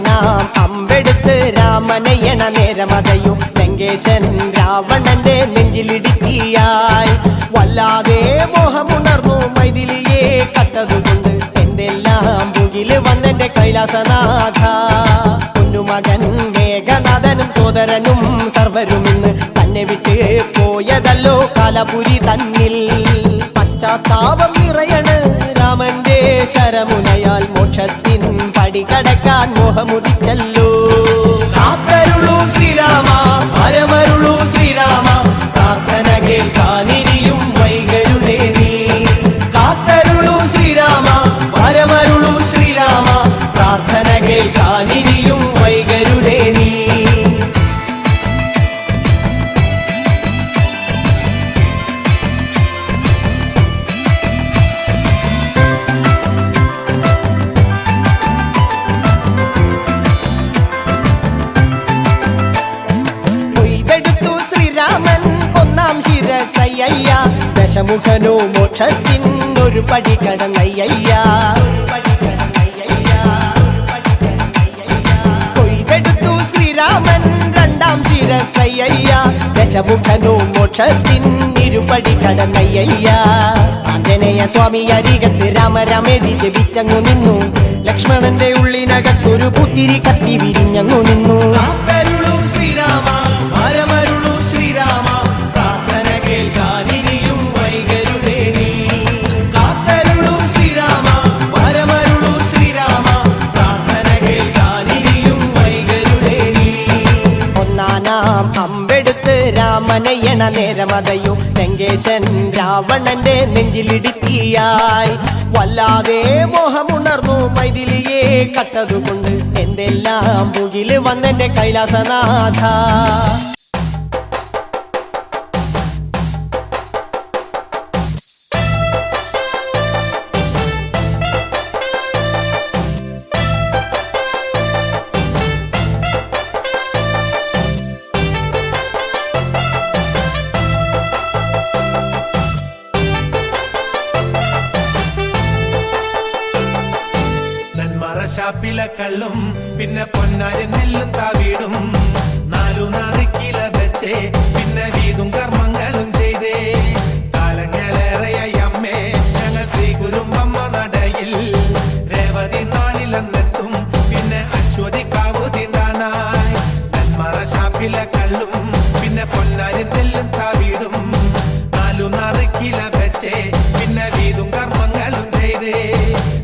ഒന്നാനാം അമ്പെടുത്ത് രാമനയണ നേരമതയോ ലങ്കേശൻ രാവണന്റെ നെഞ്ചിലിടുക്കിയായി വല്ലാതെ മോഹമുണർന്നു മൈഥിലിയെ കട്ടതുകൊണ്ട് എന്തെല്ലാം മുകില് വന്നെന്റെ കൈലാസനാഥ പൊന്നുമകൻ മേഘനാഥനും സോദരനും സർവരും ഇന്ന് തന്നെ വിട്ട് പോയതല്ലോ കാലപുരി തന്നിൽ പശ്ചാത്താപം നിറയണ് രാമന്റെ ശരമുനയാൽ മോക്ഷത്തിൻ പടികടക്കാൻ മോഹമുദിച്ചല്ലോ കാത്തരുളൂ ശ്രീരാമ പരമരുളൂ ശ്രീരാമ പ്രാർത്ഥന കേൾക്കാനിരിയും വൈകരുതേ നീ കാത്തരുളൂ ശ്രീരാമ പരമരുളൂ ശ്രീരാമ പ്രാർത്ഥന കേൾക്കാനിരിയും വൈകരുതേ നീ ശിരസയ്യ ദശമുഖനോ മോക്ഷത്തിനൊരു പടി കടന്നയ്യ കൊയ്തെടുത്തു ശ്രീരാമൻ രണ്ടാം ശിരസയ്യ ദശമുഖനോ മോക്ഷത്തിനിരുപടി കടന്നയ്യ ആഞ്ജനേയ സ്വാമി അരികത്ത് രാമരാമേതി ജപിച്ചങ്ങു നിന്നു ലക്ഷ്മണന്റെ ഉള്ളിനകത്തൊരു പുത്തിരി കത്തി വിരിഞ്ഞങ്ങു നിന്നു ശ്രീരാമ പരമരുളു ശ്രീരാമ പ്രാർത്ഥന കേൾക്കാനിരിയും വൈകരുതേ നീ കാത്തരുളു ശ്രീരാമ പരമരുളു ശ്രീരാമ പ്രാർത്ഥന കേൾക്കാനിരിയും വൈകരുതേ നീ ഒന്നാനാം അമ്പെടുത്ത് രാമനയണ നേരമതയോ ലങ്കേശൻ രാവണന്റെ നെഞ്ചിലിടുക്കിയായി വല്ലാതെ മോഹമുണർന്നു മൈഥിലിയെ കട്ടതുകൊണ്ട് എന്തെല്ലാം മുകില് വന്നെന്റെ കൈലാസനാഥ ഷാപ്പിലെ കള്ളും പിന്നെ പൊന്നാരി നെല്ലും താവീടും നാലു നാറിക്കില വെച്ചേ പിന്നെ വീതും കർമ്മങ്ങളും ചെയ്തേ കാലങ്ങളേറെയായി അമ്മേ ഞങ്ങൾ ശ്രീ കുരുമ്പമ്മ നടയിൽ രേവതി നാളിലെന്നെത്തും പിന്നെ അശ്വതി കാവു തിണ്ടാനായി നെന്മറ ഷാപ്പിലെ കള്ളും പിന്നെ പൊന്നാരി നെല്ലും താവീടും നാലു നാറിക്കില വെച്ചേ പിന്നെ വീതും കർമ്മങ്ങളും ചെയ്തേ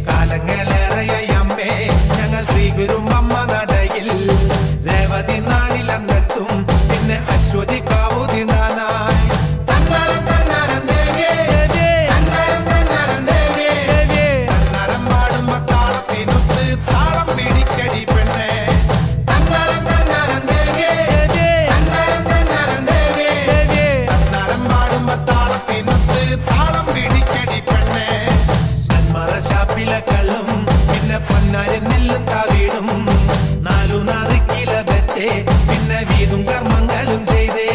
കാലങ്ങളേറെയായി ഞങ്ങൾ ശ്രീ കുരുമ്പമ്മ നടയിൽ രേവതി നാളിലെന്നെത്തും പിന്നെ അശ്വതി കാവു തിണ്ടാനായി പാടുമ്പോ താളത്തിനൊത്ത് താളം പിടിക്കടി പെണ്ണെ പാടുമ്പോ താളത്തിനൊത്ത് താളം പിടിക്കടി പെണ്ണെ ഷാപ്പിലെ കള്ളും പിന്നെ പൊന്നാരി നെല്ലും താവീടും നാലു നാറിക്കില വെച്ചേ പിന്നെ വീതും കർമ്മങ്ങളും ചെയ്തേ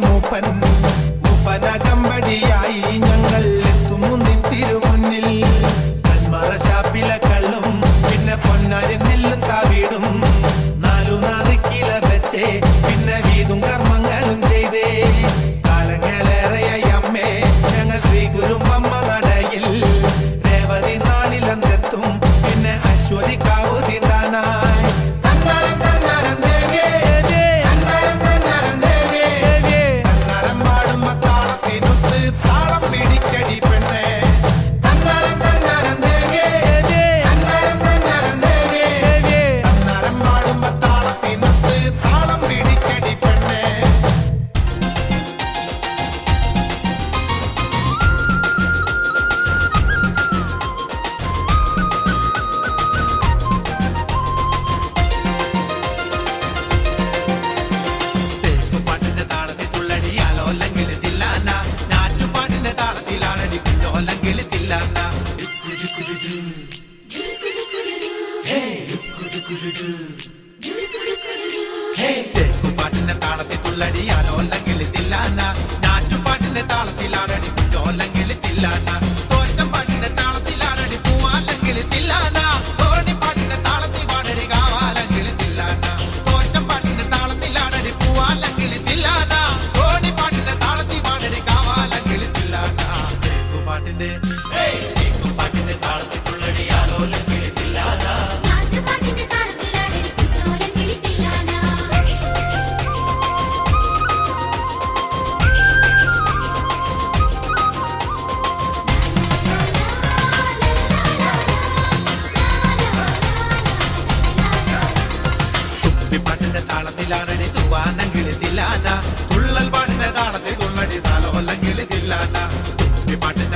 മൂപ്പൻ മൂപ്പനകമ്പടിയായി ഞങ്ങൾ എത്തുന്നു നിന്തിര പാട്ടിന്റെ പാട്ടിന്റെ താളത്തിൽ തുള്ളടി ആലോലം കിളിത്തില്ലാന നാട്ടുപാട്ടിന്റെ താളത്തിലാടടി കുട്ടോലം കിളിത്തില്ലാന പാട്ടിന്റെ താളത്തിലാണടി തൂവാനം കിളിത്തില്ലാന തുള്ളൽ പാട്ടിന്റെ താളത്തിൽ തുള്ളടി താലോലം കിളിത്തില്ലാന പാട്ടിന്റെ